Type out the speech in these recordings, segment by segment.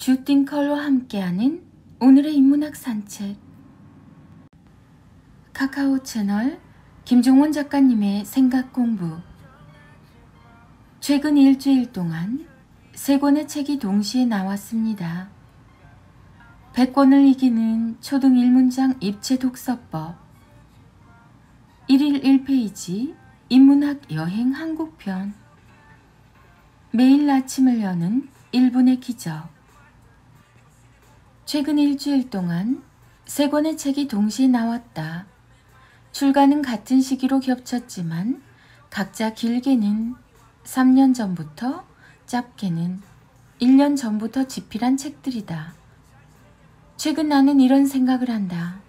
주띵컬과 함께하는 오늘의 인문학 산책. 카카오 채널 김종원 작가님의 생각 공부. 최근 일주일 동안 3권의 책이 동시에 나왔습니다. 100권을 이기는 초등 1문장 입체 독서법, 1일 1페이지 인문학 여행 한국편, 매일 아침을 여는 1분의 기적. 최근 일주일 동안 3권의 책이 동시에 나왔다. 출간은 같은 시기로 겹쳤지만 각자 길게는 3년 전부터, 짧게는 1년 전부터 집필한 책들이다. 최근 나는 이런 생각을 한다.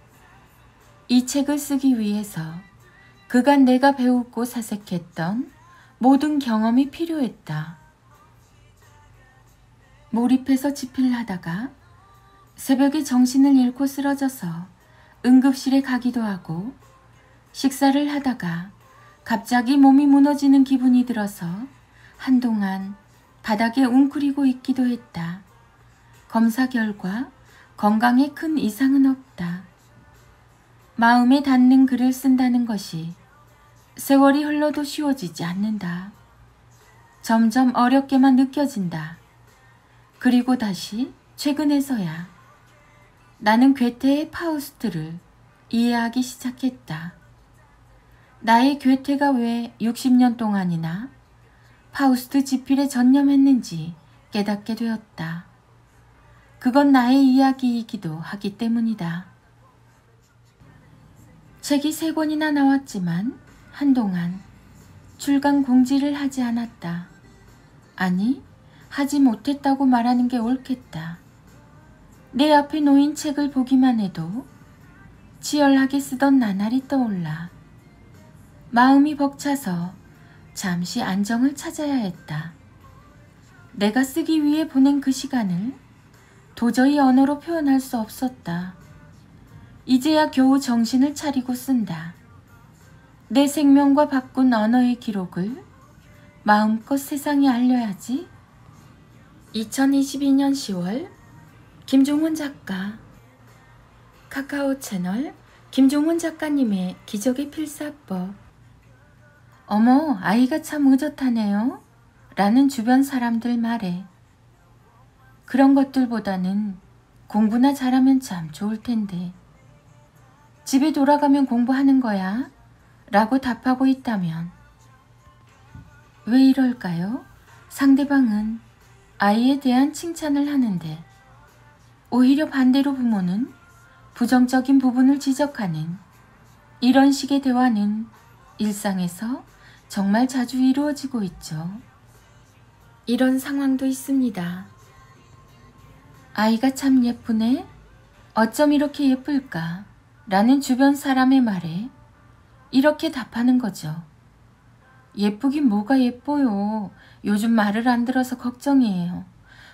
이 책을 쓰기 위해서 그간 내가 배우고 사색했던 모든 경험이 필요했다. 몰입해서 집필하다가 새벽에 정신을 잃고 쓰러져서 응급실에 가기도 하고, 식사를 하다가 갑자기 몸이 무너지는 기분이 들어서 한동안 바닥에 웅크리고 있기도 했다. 검사 결과 건강에 큰 이상은 없다. 마음에 닿는 글을 쓴다는 것이 세월이 흘러도 쉬워지지 않는다. 점점 어렵게만 느껴진다. 그리고 다시 최근에서야 나는 괴테의 파우스트를 이해하기 시작했다. 나의 괴테가 왜 60년 동안이나 파우스트 집필에 전념했는지 깨닫게 되었다. 그건 나의 이야기이기도 하기 때문이다. 책이 3권이나 나왔지만 한동안 출간 공지를 하지 않았다. 아니, 하지 못했다고 말하는 게 옳겠다. 내 앞에 놓인 책을 보기만 해도 치열하게 쓰던 나날이 떠올라. 마음이 벅차서 잠시 안정을 찾아야 했다. 내가 쓰기 위해 보낸 그 시간을 도저히 언어로 표현할 수 없었다. 이제야 겨우 정신을 차리고 쓴다. 내 생명과 바꾼 언어의 기록을 마음껏 세상에 알려야지. 2022년 10월 김종원 작가. 카카오 채널 김종원 작가님의 기적의 필사법. 어머, 아이가 참 의젓하네요 라는 주변 사람들 말에 그런 것들보다는 공부나 잘하면 참 좋을 텐데 집에 돌아가면 공부하는 거야 라고 답하고 있다면 왜 이럴까요? 상대방은 아이에 대한 칭찬을 하는데 오히려 반대로 부모는 부정적인 부분을 지적하는 이런 식의 대화는 일상에서 정말 자주 이루어지고 있죠. 이런 상황도 있습니다. 아이가 참 예쁘네? 어쩜 이렇게 예쁠까? 라는 주변 사람의 말에 이렇게 답하는 거죠. 예쁘긴 뭐가 예뻐요. 요즘 말을 안 들어서 걱정이에요.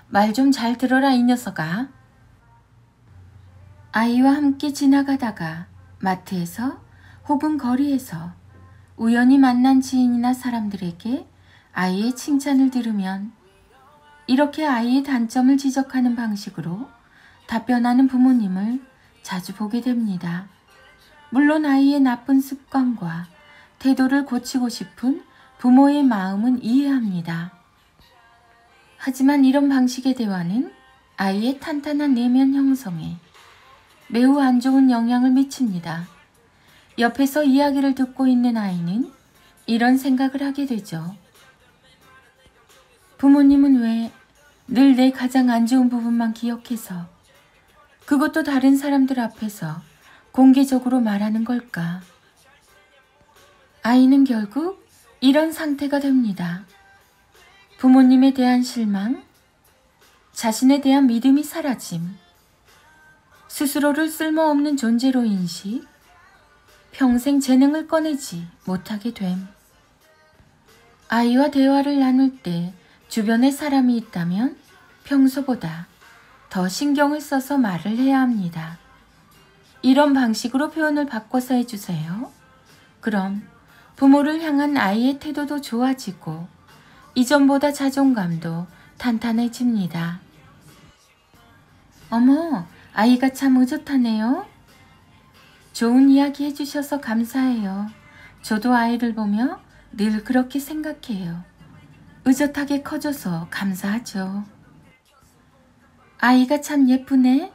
말 좀 잘 들어라 이 녀석아. 아이와 함께 지나가다가 마트에서 혹은 거리에서 우연히 만난 지인이나 사람들에게 아이의 칭찬을 들으면 이렇게 아이의 단점을 지적하는 방식으로 답변하는 부모님을 자주 보게 됩니다. 물론 아이의 나쁜 습관과 태도를 고치고 싶은 부모의 마음은 이해합니다. 하지만 이런 방식의 대화는 아이의 탄탄한 내면 형성에 매우 안 좋은 영향을 미칩니다. 옆에서 이야기를 듣고 있는 아이는 이런 생각을 하게 되죠. 부모님은 왜 늘 내 가장 안 좋은 부분만 기억해서 그것도 다른 사람들 앞에서 공개적으로 말하는 걸까? 아이는 결국 이런 상태가 됩니다. 부모님에 대한 실망, 자신에 대한 믿음이 사라짐, 스스로를 쓸모없는 존재로 인식, 평생 재능을 꺼내지 못하게 됨. 아이와 대화를 나눌 때 주변에 사람이 있다면 평소보다 더 신경을 써서 말을 해야 합니다. 이런 방식으로 표현을 바꿔서 해주세요. 그럼 부모를 향한 아이의 태도도 좋아지고 이전보다 자존감도 탄탄해집니다. 어머, 아이가 참 의젓하네요. 좋은 이야기 해주셔서 감사해요. 저도 아이를 보며 늘 그렇게 생각해요. 의젓하게 커져서 감사하죠. 아이가 참 예쁘네.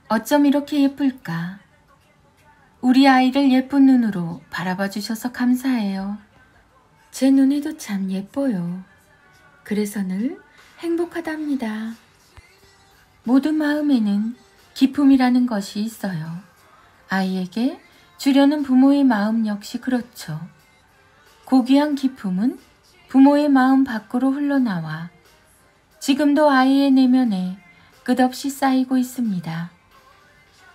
어쩜 이렇게 예쁠까? 우리 아이를 예쁜 눈으로 바라봐 주셔서 감사해요. 제 눈에도 참 예뻐요. 그래서 늘 행복하답니다. 모든 마음에는 기쁨이라는 것이 있어요. 아이에게 주려는 부모의 마음 역시 그렇죠. 고귀한 기쁨은 부모의 마음 밖으로 흘러나와 지금도 아이의 내면에 끝없이 쌓이고 있습니다.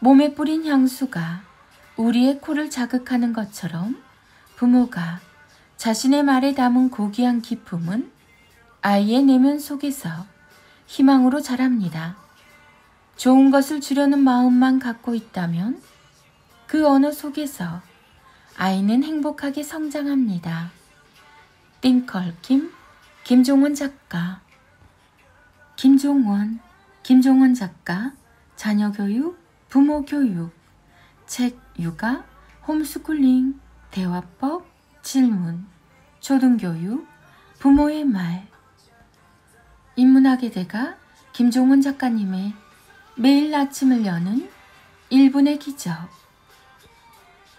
몸에 뿌린 향수가 우리의 코를 자극하는 것처럼 부모가 자신의 말에 담은 고귀한 기쁨은 아이의 내면 속에서 희망으로 자랍니다. 좋은 것을 주려는 마음만 갖고 있다면 그 언어 속에서 아이는 행복하게 성장합니다. 띵컬킴, 김종원 작가. 김종원 작가, 자녀교육, 부모교육, 책 육아, 홈스쿨링, 대화법, 질문, 초등교육, 부모의 말. 인문학의 대가 김종원 작가님의 매일 아침을 여는 1분의 기적.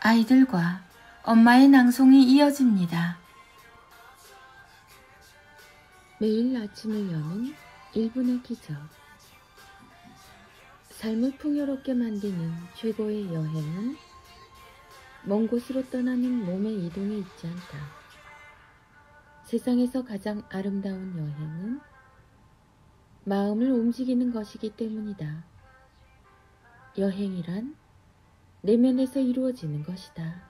아이들과 엄마의 낭송이 이어집니다. 매일 아침을 여는 1분의 기적. 삶을 풍요롭게 만드는 최고의 여행은 먼 곳으로 떠나는 몸의 이동에 있지 않다. 세상에서 가장 아름다운 여행은 마음을 움직이는 것이기 때문이다. 여행이란 내면에서 이루어지는 것이다.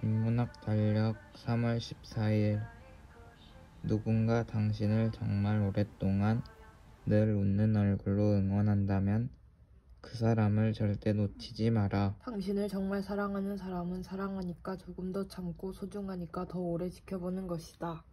인문학 달력 3월 14일. 누군가 당신을 정말 오랫동안 늘 웃는 얼굴로 응원한다면 그 사람을 절대 놓치지 마라. 당신을 정말 사랑하는 사람은 사랑하니까 조금 더 참고 소중하니까 더 오래 지켜보는 것이다.